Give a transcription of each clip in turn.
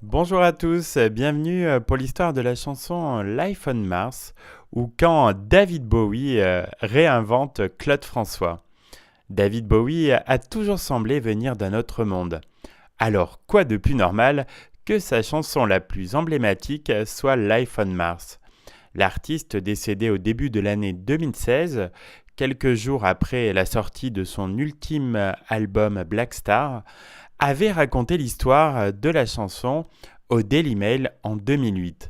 Bonjour à tous, bienvenue pour l'histoire de la chanson Life on Mars, ou quand David Bowie réinvente Claude François. David Bowie a toujours semblé venir d'un autre monde. Alors, quoi de plus normal que sa chanson la plus emblématique soit Life on Mars? L'artiste décédé au début de l'année 2016, quelques jours après la sortie de son ultime album Black Star, avait raconté l'histoire de la chanson au Daily Mail en 2008.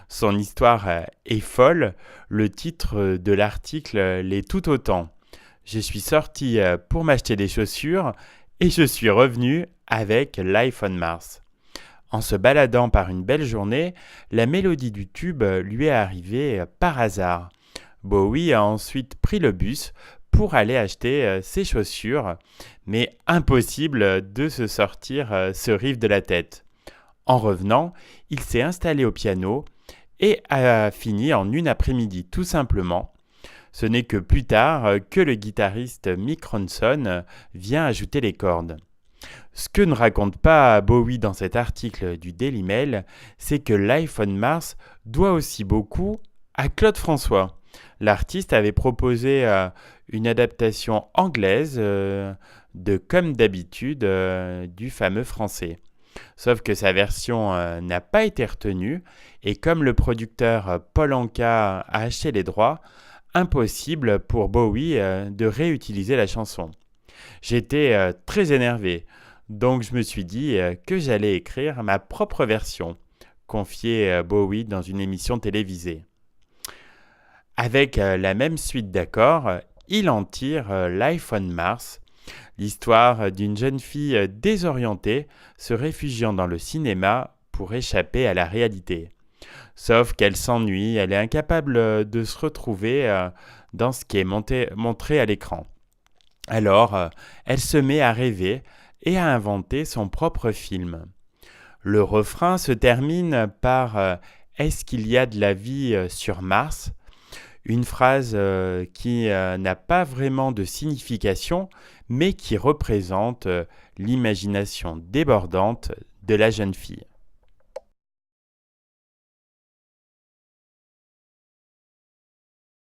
Son histoire est folle, le titre de l'article l'est tout autant. Je suis sorti pour m'acheter des chaussures et je suis revenu avec Life on Mars. En se baladant par une belle journée, la mélodie du tube lui est arrivée par hasard. Bowie a ensuite pris le bus pour aller acheter ses chaussures, mais impossible de se sortir ce riff de la tête. En revenant, il s'est installé au piano et a fini en une après-midi tout simplement. Ce n'est que plus tard que le guitariste Mick Ronson vient ajouter les cordes. Ce que ne raconte pas Bowie dans cet article du Daily Mail, c'est que Life on Mars doit aussi beaucoup à Claude François. L'artiste avait proposé une adaptation anglaise de Comme d'habitude du fameux français. Sauf que sa version n'a pas été retenue et comme le producteur Paul Anka a acheté les droits, impossible pour Bowie de réutiliser la chanson. J'étais très énervé, donc je me suis dit que j'allais écrire ma propre version, confiait Bowie dans une émission télévisée. Avec la même suite d'accords, il en tire Life on Mars, l'histoire d'une jeune fille désorientée se réfugiant dans le cinéma pour échapper à la réalité. Sauf qu'elle s'ennuie, elle est incapable de se retrouver dans ce qui est montré à l'écran. Alors, elle se met à rêver et à inventer son propre film. Le refrain se termine par Est-ce qu'il y a de la vie sur Mars? Une phrase qui n'a pas vraiment de signification, mais qui représente l'imagination débordante de la jeune fille.